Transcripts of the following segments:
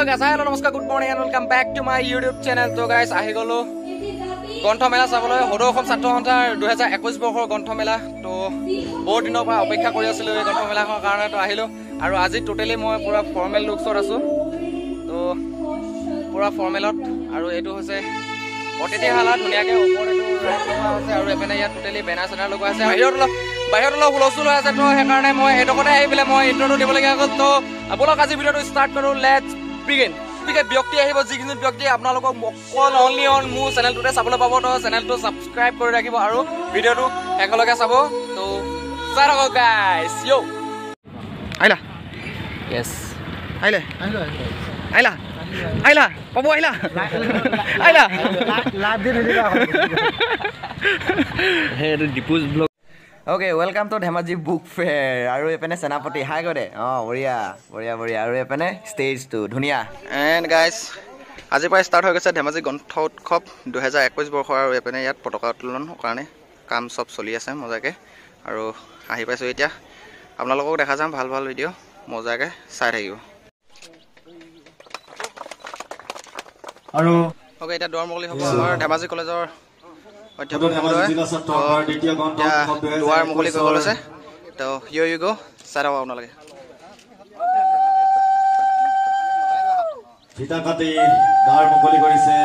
Hello guys, hello namaskar, good morning and welcome back to my YouTube channel. So guys, ahi golo গ্ৰন্থমেলা চাবলৈ সদৌ অসম ছাত্ৰ সন্থাৰ 2021 বৰ্ষৰ গ্ৰন্থমেলা তো বহুত দিনৰ পৰা অপেক্ষা কৰি আছিলো এই গ্ৰন্থমেলাখনৰ কাৰণে তো আহিলো আৰু আজি টোটালি মই পুৰা ফৰ্মেল লুকছত আছো তো পুৰা ফৰ্মেলত আৰু এইটো হৈছে অতিথি হালা ধুনীয়াকৈ ওপৰত এইটো লগোৱা আছে আৰু এপিনে ইয়াত টোটালি বেনাৰ চেনাৰ লগোৱা আছে বাহিৰত অলপ হুলস্থুল হৈ আছে তো সেইকাৰণে মই এইডোখৰতে আহি পেলাই মই ইণ্ট্ৰটো দিবলগীয়া হ'ল তো আপোনালোক আজি ভিডিঅ'টো ষ্টাৰ্ট কৰোঁ লেটছ বিগিন ব্যক্তি আহিব যিখিনি ব্যক্তি আপোনালোকক অকল অনলি অন মোৰ চেনেলটোতে চাবলৈ পাব তো চেনেলটো ছাবস্ক্ৰাইব কৰি ৰাখিব আৰু ভিডিঅ'টো শেষলৈকে চাব তো চাই থাকক গাইছ ইউ আহিলা য়েছ আহিলে আহিলা পাব আহিলা লাভ দি নিদিবা সেইটো ডিপুজ blog Okay, welcome to Dhemaji Book Fair. Aru epene Senapati hi kore. Oh, boria. Aru epene stage 2 dhuniya. And guys, আজি পৰা start হৈ গৈছে ধেমাজি গ্ৰন্থ উৎসৱ 2021 বৰ্ষৰ আৰু epene ইয়াত পতাকা উত্তোলন কাৰণে কাম সব চলি আছে মজাকে আৰু আহি পাইছো এতিয়া আপোনালোকক দেখা যাম ভাল ভিডিঅ মজাকে চাই থাকিব আৰু Okay, এটা দুৱাৰ মুকলি হ'ব আমাৰ ধেমাজি কলেজৰ দুৱাৰ মুকলি কৰিব লৈছে তো হিয়াৰ ইউ গো চাই ৰাখক আপোনালোকে ফিতা কাটি দুৱাৰ মুকলি কৰিছে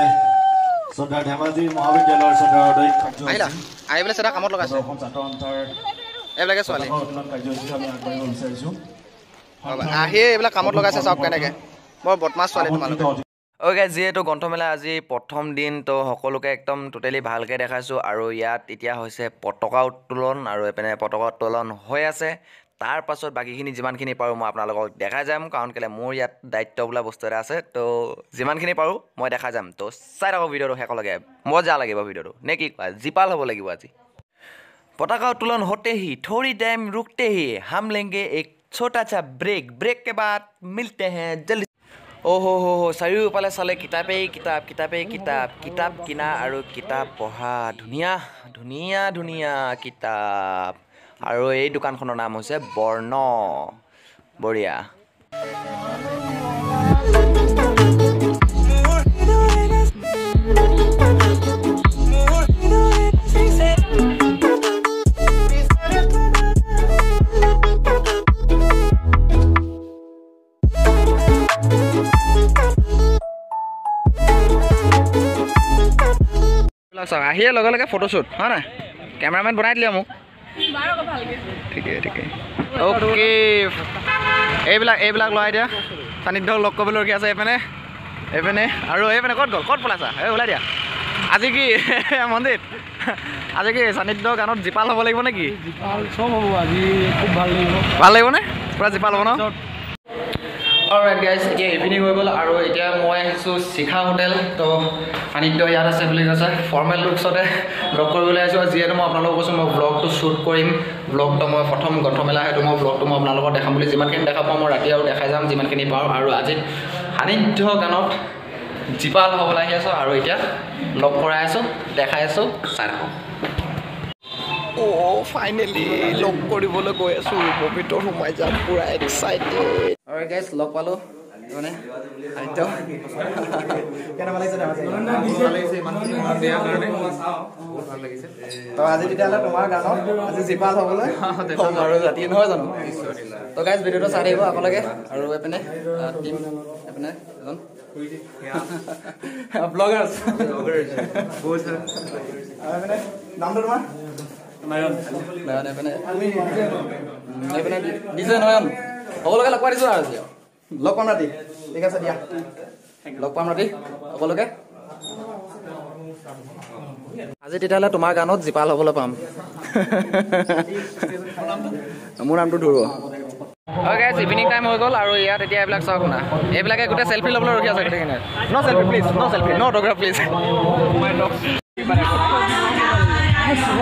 সদা ধেমাজি মহাবিদ্যালয়ৰ সদা অধ্যক্ষ আহি পেলাই সেটা কামত লগাইছে এইবিলাকে ছোৱালী আহি এইবিলাক কামত লগাইছে চাওক কেনেকে বৰ বদমাছ ছোৱালী তোমালোকে Okay, যেহেতু গ্ৰন্থমেলা আজি প্ৰথম দিন তো সকলোকে একদম টোটালি ভালকে দেখাইছো আৰু ইয়াত এতিয়া হৈছে পতাকা উত্তোলন আৰু এপিনে পতাকা উত্তোলন হৈ আছে তাৰ পাছত বাকিখিনি যিমানখিনি পাৰো মই আপোনালোকক দেখাই যাম কাৰণ কেলে মোৰ ইয়াত দায়িত্ব বোলা বস্তু এটা আছে তো যিমানখিনি পাৰো মই দেখা যাম তো চাই থাকক ভিডিঅ'টো শেষলৈকে মজা লাগিব ভিডিঅ'টো নে কি কোৱা জিপাল হ'ব লাগিব আজি पताका उत्तोलन होते ही थोड़ी टाइम रुकते ही हम लेंगे एक छोटा सा ब्रेक के बाद मिलते हैं जल्दी ओहो हो চাৰিওফালে চালে কিতাপ কিনা আৰু কিতাপ পঢ়া ধুনীয়া কিতাপ আৰু এই দোকানখনৰ নাম হৈছে বৰ্ণ বঢ়িয়া আহিয়ে লগে ফটোশ্বুট হয় না কেমেৰামেন বনাই দিলে মোক ঠিকে অ'কে এইবিলাক লগাই দিয়া সান্নিধ্যক লগ কৰিবলৈ ৰখি আছে এইপিনে আৰু এইপিনে ক'ত পলাইছা এই ওলাই দিয়া আজি কি মন্দিৰ আজি কি সান্নিধ্য গানত জিপাল হ'ব লাগিব নেকি জিপাল চব হ'ব আজি খুব ভাল লাগিব নে পুৰা জিপাল হ'ব ন Alright guys, এতিয়া ইভিনিং হৈ গ'ল আৰু এতিয়া মই আহিছো শিখা হোটেল তো সান্নিধ্য ইয়াত আছে বুলি কৈছে ফৰ্মেল লুকছতে ব্লগ কৰিবলৈ আহিছো যিহেতু মই আপোনালোকক কৈছো মই ব্লগটো শ্বুট কৰিম ব্লগটো মই প্ৰথম গ্ৰন্থমেলা হেতু মই ব্লগটো মই আপোনালোকক দেখাম বুলি যিমানখিনি দেখা পাওঁ মই ৰাতি আৰু দেখাই যাম যিমানখিনি পাওঁ আৰু আজি সান্নিধ্য গানত জিপাল হ'বলৈ আহি আছো আৰু এতিয়া লগ কৰাই আছো দেখাই আছো চাই থাকক ফাইনেলি লগ কৰিবলৈ গৈ আছো ভিতৰত সোমাই যাম পুৰা এক্সাইটেড Alright guys, লগ পালো মানে সান্নিধ্য কেনেকুৱা লাগিছে তো আজি তেতিয়াহ'লে তোমাৰ গানত আজি জিপাল হ'বলৈ আৰু ৰাতি নহয় জানো তো গাইজ ভিডিঅ'টো চাই থাকিব আপোনালোকে আৰু এপিনে টিম এপিনে এজন ব্লগাৰ্ছ নামটো তোমাৰ নয়ন এপিনে দিছে নয়ন সকলোকে লগ পাই দিছো আৰু লগ পাম ৰাতি ঠিক আছে দিয়া লগ পাম ৰাতি সকলোকে আজি তেতিয়াহ'লে তোমাৰ গানত জিপাল হ'বলৈ পাম মোৰ নামটো ধৰো Okay guys, evening time হৈ গ'ল আৰু ইয়াত এতিয়া এইবিলাক চাওক না এইবিলাকে গোটেই সেলফি ল'বলৈ ৰখি আছে গোটেইখিনি no selfie please no selfie no autograph please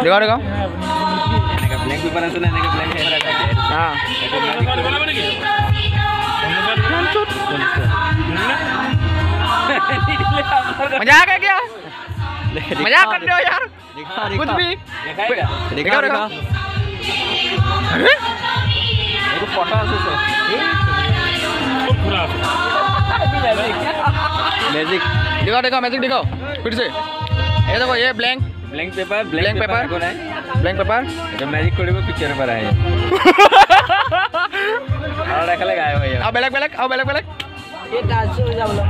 দেখাও এনেকা ব্ল্যাঙ্ক পেপাৰ আছে না এনেকা ব্ল্যাঙ্ক পেপাৰ আছে हां मजाक है क्या मजाक कर रहे हो यार कुछ भी दिखाओ अरे फोटो আছে मैजिक दिखाओ मैजिक दिखाओ फिर से ये देखो ये ब्लैंक पेपर ब्लैंक पेपर এটা ম্যাজিক কৰিব পিকচাৰ পৰা আহে আৰু দেখালে গায় ভাই আৰু বেলেগ ये डांस हो जा बोलो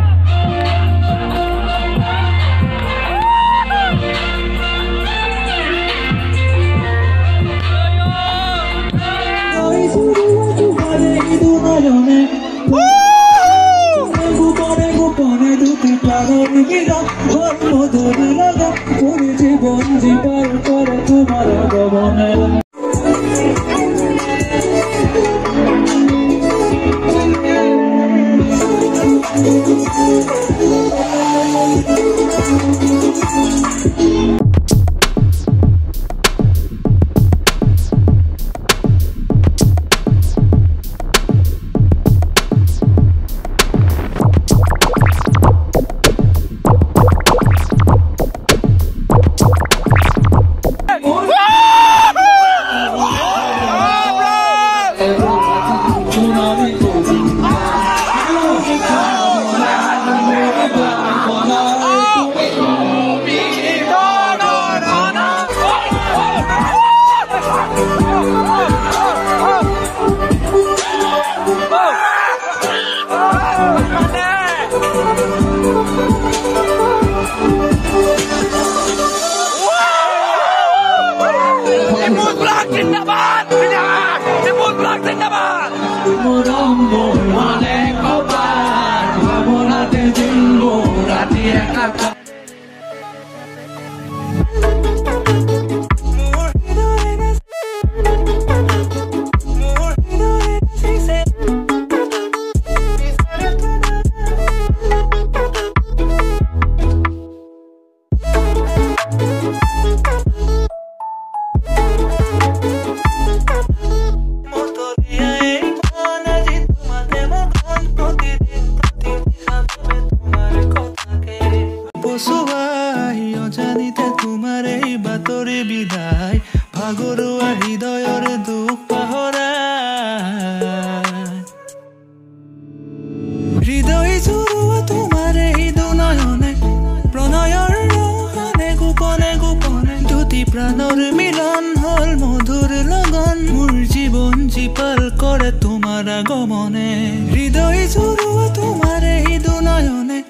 प्राणर मिलन हल मधुर लगन मोर जीवन जीपाल करे तुम्हार आगमने हृदय जुरुआ तुम्हारे दुनयने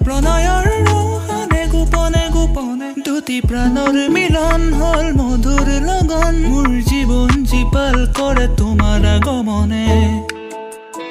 प्रणयर रहाने गोपने दुटी प्राणर मिलन हल मधुर लगन मोर जीवन जीपाल करे तुम्हार आगमने।